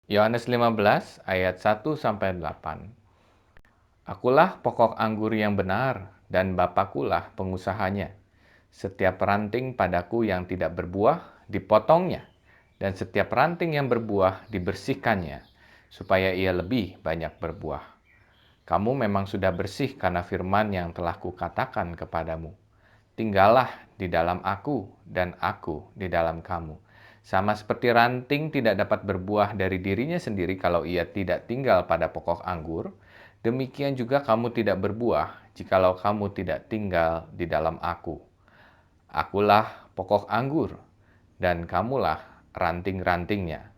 Yohanes 15 ayat 1-8. Akulah pokok anggur yang benar, dan Bapakulah pengusahanya. Setiap ranting padaku yang tidak berbuah, dipotongnya, dan setiap ranting yang berbuah, dibersihkannya, supaya ia lebih banyak berbuah. Kamu memang sudah bersih karena firman yang telah kukatakan kepadamu. Tinggallah di dalam aku, dan aku di dalam kamu. Sama seperti ranting tidak dapat berbuah dari dirinya sendiri kalau ia tidak tinggal pada pokok anggur, demikian juga kamu tidak berbuah jikalau kamu tidak tinggal di dalam aku. Akulah pokok anggur, dan kamulah ranting-rantingnya.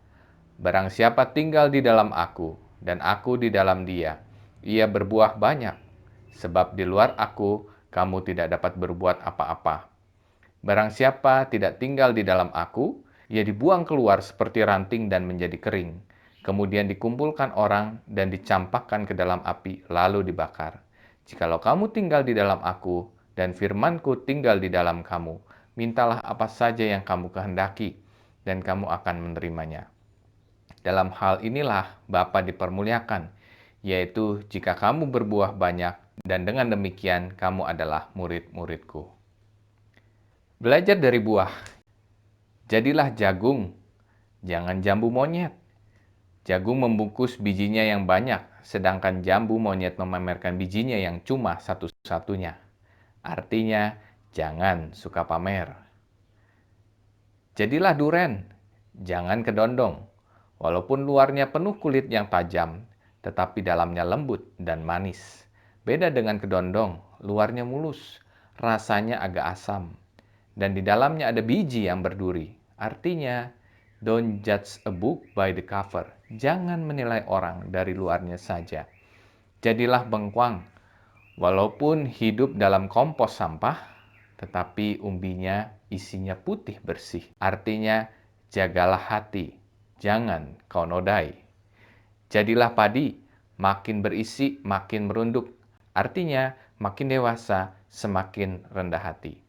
Barang siapa tinggal di dalam aku, dan aku di dalam dia, ia berbuah banyak. Sebab di luar aku, kamu tidak dapat berbuat apa-apa. Barang siapa tidak tinggal di dalam aku, ia dibuang keluar seperti ranting dan menjadi kering. Kemudian dikumpulkan orang dan dicampakkan ke dalam api, lalu dibakar. Jikalau kamu tinggal di dalam aku, dan firmanku tinggal di dalam kamu, mintalah apa saja yang kamu kehendaki, dan kamu akan menerimanya. Dalam hal inilah Bapa dipermuliakan, yaitu jika kamu berbuah banyak, dan dengan demikian kamu adalah murid-muridku. Belajar dari buah. Jadilah jagung, jangan jambu monyet. Jagung membungkus bijinya yang banyak, sedangkan jambu monyet memamerkan bijinya yang cuma satu-satunya. Artinya, jangan suka pamer. Jadilah duren, jangan kedondong. Walaupun luarnya penuh kulit yang tajam, tetapi dalamnya lembut dan manis. Beda dengan kedondong, luarnya mulus, rasanya agak asam, dan di dalamnya ada biji yang berduri. Artinya, don't judge a book by the cover. Jangan menilai orang dari luarnya saja. Jadilah bengkuang, walaupun hidup dalam kompos sampah, tetapi umbinya isinya putih bersih. Artinya, jagalah hati, jangan kau nodai. Jadilah padi, makin berisi, makin merunduk. Artinya, makin dewasa, semakin rendah hati.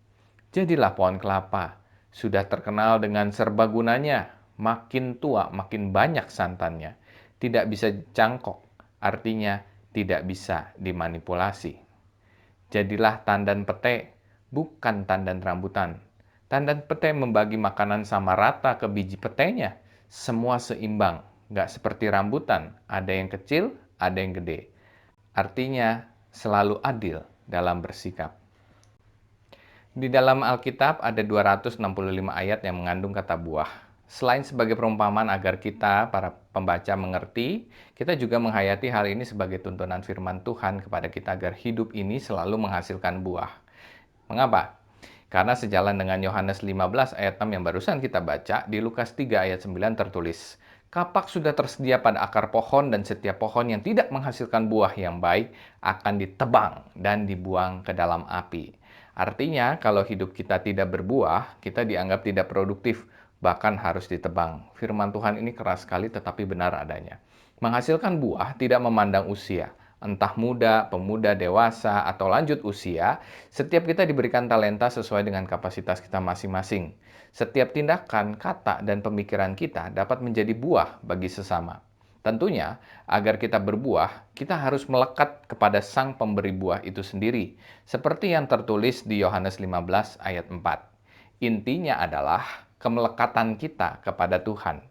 Jadilah pohon kelapa, sudah terkenal dengan serbagunanya, makin tua, makin banyak santannya. Tidak bisa cangkok, artinya tidak bisa dimanipulasi. Jadilah tandan pete, bukan tandan rambutan. Tandan pete membagi makanan sama rata ke biji petenya. Semua seimbang, nggak seperti rambutan. Ada yang kecil, ada yang gede. Artinya selalu adil dalam bersikap. Di dalam Alkitab ada 265 ayat yang mengandung kata buah. Selain sebagai perumpamaan agar kita, para pembaca, mengerti, kita juga menghayati hal ini sebagai tuntunan firman Tuhan kepada kita agar hidup ini selalu menghasilkan buah. Mengapa? Karena sejalan dengan Yohanes 15 ayat 6 yang barusan kita baca, di Lukas 3 ayat 9 tertulis, "Kapak sudah tersedia pada akar pohon dan setiap pohon yang tidak menghasilkan buah yang baik akan ditebang dan dibuang ke dalam api." Artinya, kalau hidup kita tidak berbuah, kita dianggap tidak produktif, bahkan harus ditebang. Firman Tuhan ini keras sekali tetapi benar adanya. Menghasilkan buah tidak memandang usia. Entah muda, pemuda, dewasa, atau lanjut usia, setiap kita diberikan talenta sesuai dengan kapasitas kita masing-masing. Setiap tindakan, kata, dan pemikiran kita dapat menjadi buah bagi sesama. Tentunya, agar kita berbuah, kita harus melekat kepada Sang Pemberi buah itu sendiri, seperti yang tertulis di Yohanes 15 ayat 4. Intinya adalah kemelekatan kita kepada Tuhan.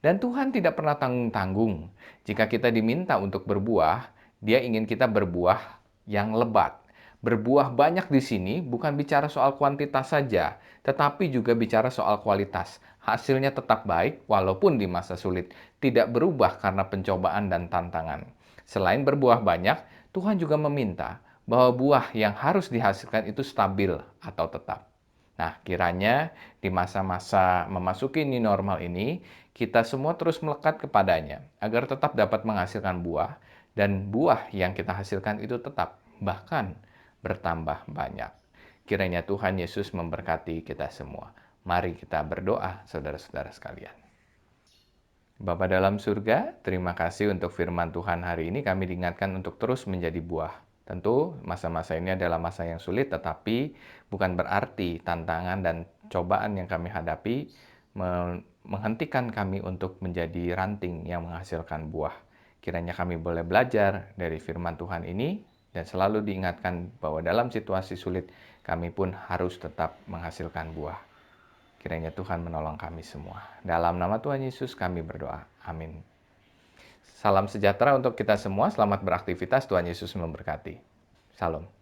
Dan Tuhan tidak pernah tanggung-tanggung. Jika kita diminta untuk berbuah, Dia ingin kita berbuah yang lebat. Berbuah banyak di sini bukan bicara soal kuantitas saja, tetapi juga bicara soal kualitas. Hasilnya tetap baik walaupun di masa sulit, tidak berubah karena pencobaan dan tantangan. Selain berbuah banyak, Tuhan juga meminta bahwa buah yang harus dihasilkan itu stabil atau tetap. Nah, kiranya di masa-masa memasuki new normal ini, kita semua terus melekat kepadanya agar tetap dapat menghasilkan buah, dan buah yang kita hasilkan itu tetap, bahkan bertambah banyak. Kiranya Tuhan Yesus memberkati kita semua. Mari kita berdoa, saudara-saudara sekalian. Bapa dalam surga, terima kasih untuk firman Tuhan hari ini. Kami diingatkan untuk terus menjadi buah. Tentu masa-masa ini adalah masa yang sulit, tetapi bukan berarti tantangan dan cobaan yang kami hadapi menghentikan kami untuk menjadi ranting yang menghasilkan buah. Kiranya kami boleh belajar dari firman Tuhan ini dan selalu diingatkan bahwa dalam situasi sulit kami pun harus tetap menghasilkan buah. Kiranya Tuhan menolong kami semua. Dalam nama Tuhan Yesus kami berdoa. Amin. Salam sejahtera untuk kita semua. Selamat beraktivitas. Tuhan Yesus memberkati. Salam.